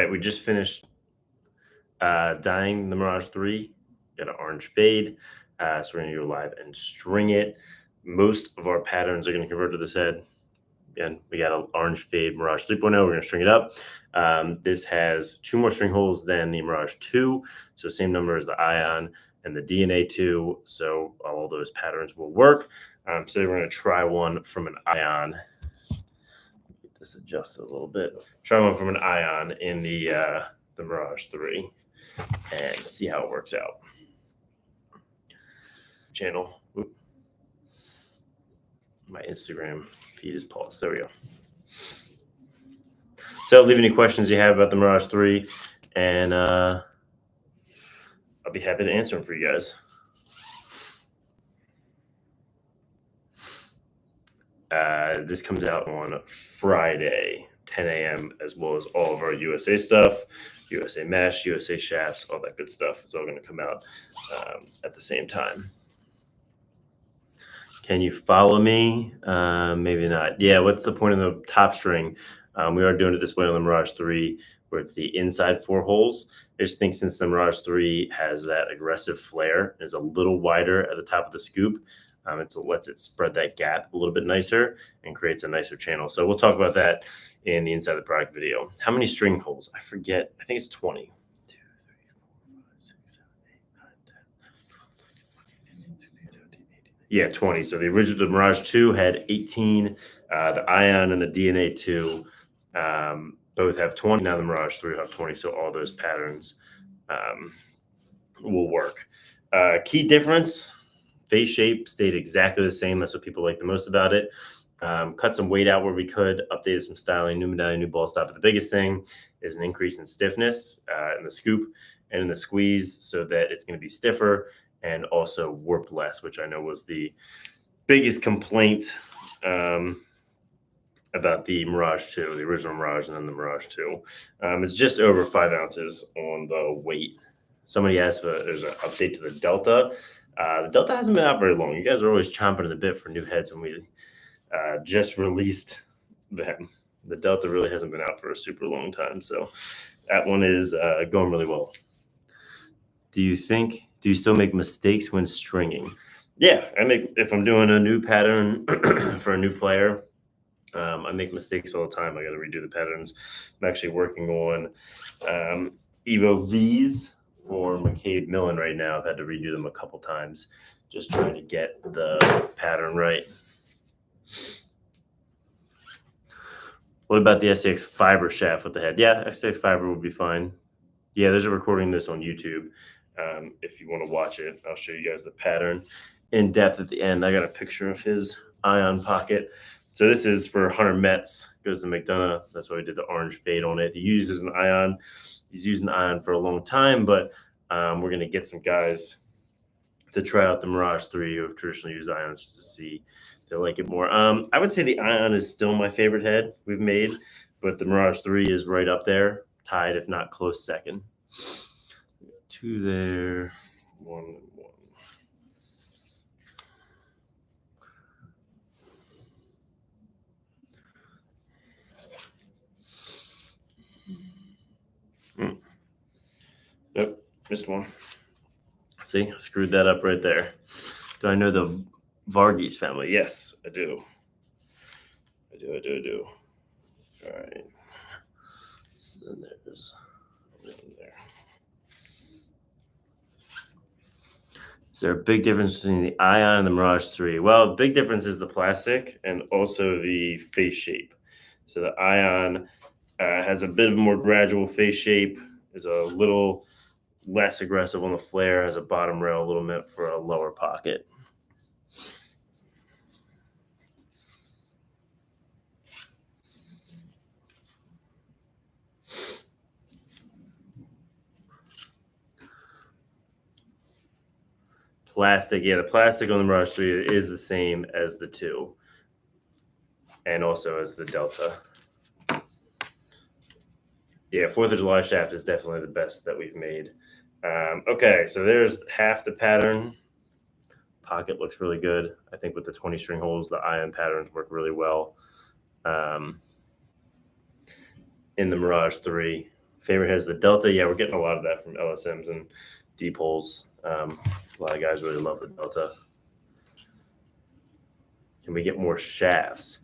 right, we just finished dyeing the Mirage 3. Got an orange fade. So we're going to go live and string it. Most of our patterns are going to convert to this head. Again, we got an orange fade Mirage 3.0. We're going to string it up. This has 2 more string holes than the Mirage 2. So same number as the Ion and the DNA 2. So all those patterns will work. So we're going to try one from an Ion. Get this adjusted a little bit. Try one from an Ion in the Mirage 3 and see how it works out. Channel. Oop. My Instagram feed is paused. There we go. So leave any questions you have about the Mirage 3, and I'll be happy to answer them for you guys. This comes out on Friday, 10 a.m., as well as all of our USA stuff, USA mesh, USA shafts, all that good stuff. It's all going to come out at the same time. Can you follow me? Maybe not. Yeah, what's the point of the top string? We are doing it this way on the Mirage 3, where it's the inside 4 holes. I just think since the Mirage 3 has that aggressive flare, is a little wider at the top of the scoop, it lets it spread that gap a little bit nicer and creates a nicer channel. So we'll talk about that in the inside of the product video. How many string holes? I forget. I think it's 20. 2, 3, 4, 5, 6, 7, 8, 9, 10, 11, 12, 13, 14, 15, 16, 17, 18. Yeah, 20. So the original Mirage 2 had 18. The Ion and the DNA 2 both have 20. Now the Mirage 3 will have 20. So all those patterns will work. Key difference, face shape stayed exactly the same. That's what people like the most about it. Cut some weight out where we could, updated some styling, new medallion, new ball stop. But the biggest thing is an increase in stiffness in the scoop and in the squeeze so that it's going to be stiffer and also warp less, which I know was the biggest complaint about the Mirage 2, the original Mirage, and then the Mirage 2. It's just over 5 ounces on the weight. Somebody asked if there's an update to the Delta. The Delta hasn't been out very long. You guys are always chomping at the bit for new heads when we just released them. The Delta really hasn't been out for a super long time. So that one is going really well. Do you still make mistakes when stringing? Yeah, if I'm doing a new pattern for a new player, I make mistakes all the time. I got to redo the patterns. I'm actually working on Evo V's for McCabe Millen right now. I've had to redo them a couple times, just trying to get the pattern right. What about the STX fiber shaft with the head? Yeah, STX fiber would be fine. Yeah, there's a recording of this on YouTube. If you want to watch it, I'll show you guys the pattern in depth at the end. I got a picture of his Ion pocket. So this is for Hunter Metz, goes to McDonough. That's why we did the orange fade on it. He uses an Ion. He's used an Ion for a long time, but we're going to get some guys to try out the Mirage 3 who have traditionally used Ions just to see if they like it more. I would say the Ion is still my favorite head we've made, but the Mirage 3 is right up there, tied, if not close second. 2 there, 1 and 1. Nope, missed one. See, I screwed that up right there. Do I know the Varghese family? Yes, I do. I do. All right. So there's one there. Is there a big difference between the Ion and the Mirage 3? Well, big difference is the plastic and also the face shape. So the Ion has a bit of a more gradual face shape, is a little less aggressive on the flare, has a bottom rail a little bit for a lower pocket. Plastic, yeah, the plastic on the Mirage 3 is the same as the 2 and also as the Delta. Yeah, 4th of July shaft is definitely the best that we've made. Okay, so there's half the pattern. Pocket looks really good. I think with the 20 string holes, the Ion patterns work really well in the Mirage 3 Favorite has the Delta. Yeah, we're getting a lot of that from LSMs and deep holes. A lot of guys really love the Delta. Can we get more shafts?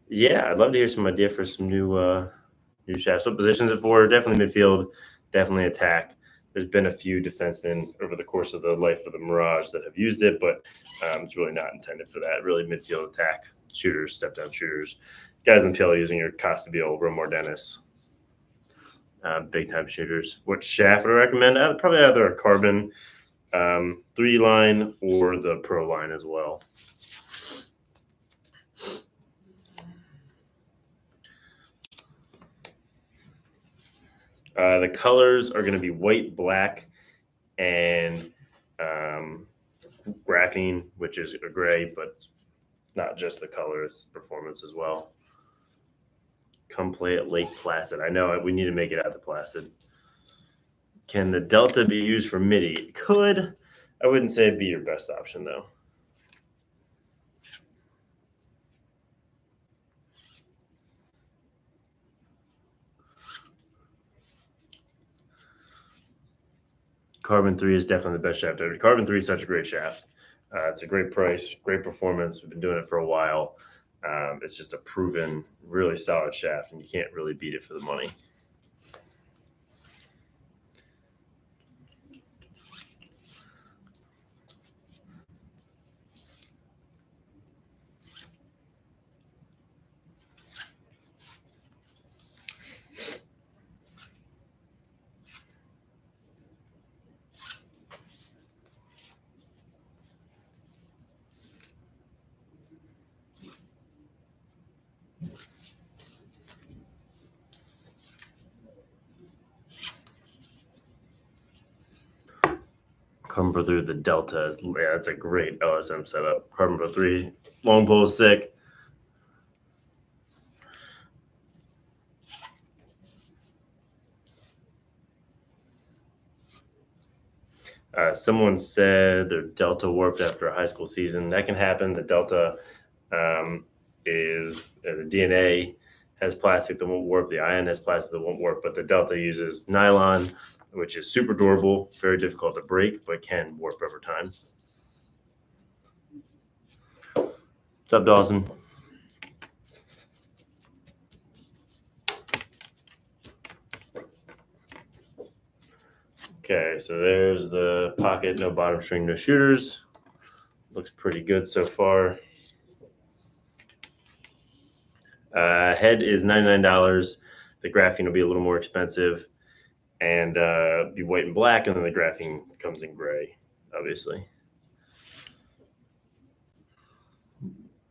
Yeah, I'd love to hear some idea for some new shafts. What positions it for? Definitely midfield, definitely attack. There's been a few defensemen over the course of the life of the Mirage that have used it, but it's really not intended for that. Really midfield attack, shooters, step down shooters. Guys in the PL using your Costabile, Romar Dennis. Big time shooters. What shaft would I recommend? Probably either a carbon 3-line or the pro line as well. The colors are going to be white, black, and graphene, which is a gray, but not just the color, it's performance as well. Come play at Lake Placid. I know we need to make it out to Placid. Can the Delta be used for MIDI? It could. I wouldn't say it'd be your best option, though. Carbon 3 is definitely the best shaft ever. Carbon 3 is such a great shaft. It's a great price, great performance. We've been doing it for a while. It's just a proven, really solid shaft, and you can't really beat it for the money. Carbon Pro 3 the Delta. Yeah, that's a great LSM setup. Carbon Pro 3, long pole is sick. Someone said their Delta warped after a high school season. That can happen. The Delta is the DNA has plastic that won't warp. The ion has plastic that won't warp, but the Delta uses nylon, which is super durable, very difficult to break, but can warp over time. What's up, Dawson? Okay, so there's the pocket, no bottom string, no shooters. Looks pretty good so far. Head is $99. The graphene will be a little more expensive and be white and black, and then the graphene comes in gray, obviously.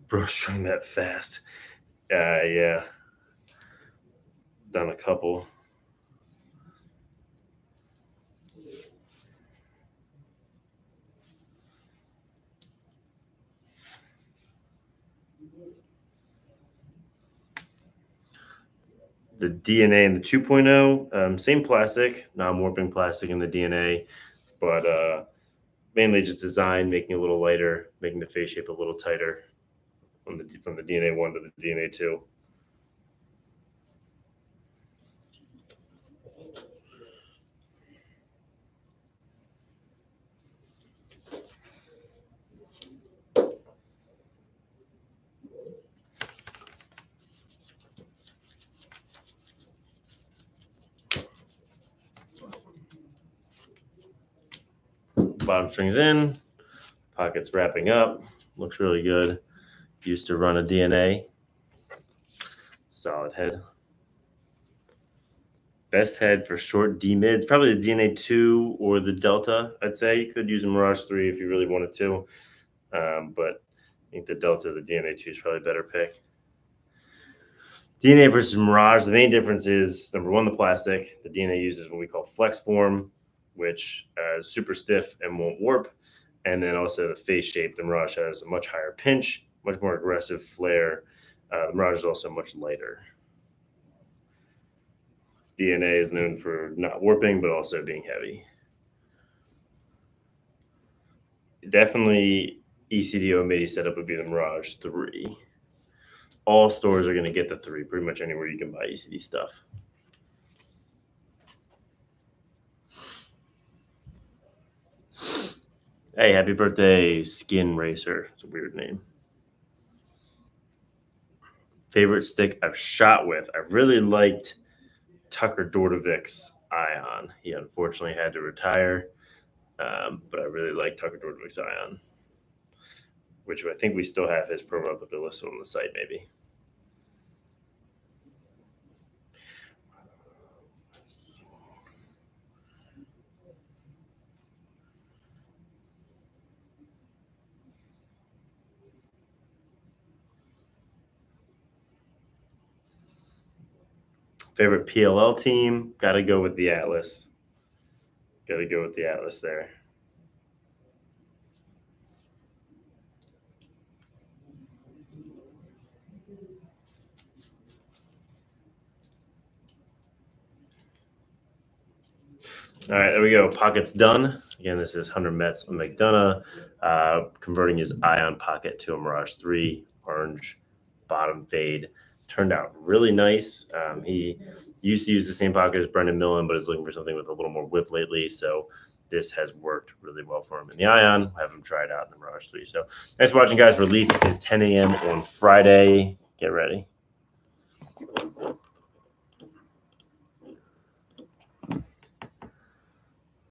Bro, strung that fast. Yeah. Done a couple. The DNA in the 2.0, same plastic, non-warping plastic in the DNA, but mainly just design, making it a little lighter, making the face shape a little tighter from the DNA 1 to the DNA 2. Bottom string's in, pocket's wrapping up, looks really good. Used to run a DNA. Solid head. Best head for short D mids, probably the DNA 2 or the Delta, I'd say. You could use a Mirage 3 if you really wanted to, but I think the Delta, the DNA 2 is probably a better pick. DNA versus Mirage, the main difference is, number one, the plastic. The DNA uses what we call flex form, which is super stiff and won't warp. And then also the face shape. The Mirage has a much higher pinch, much more aggressive flare. The Mirage is also much lighter. DNA is known for not warping, but also being heavy. Definitely ECDO MIDI setup would be the Mirage 3. All stores are going to get the 3, pretty much anywhere you can buy ECD stuff. Hey, happy birthday, Skin Racer. It's a weird name. Favorite stick I've shot with. I really liked Tucker Dordevik's Ion. He unfortunately had to retire, but I really like Tucker Dordevik's Ion, which I think we still have his promo book listed on the site, maybe. Favorite PLL team? Got to go with the Atlas. Got to go with the Atlas there. All right, there we go. Pocket's done. Again, this is Hunter Metz McDonough converting his Ion pocket to a Mirage 3 orange bottom fade. Turned out really nice. He used to use the same pocket as Brendan Millen, but is looking for something with a little more width lately. So this has worked really well for him in the Ion. We'll have him try it out in the Mirage 3. So thanks for watching, guys. Release is 10 a.m. on Friday. Get ready.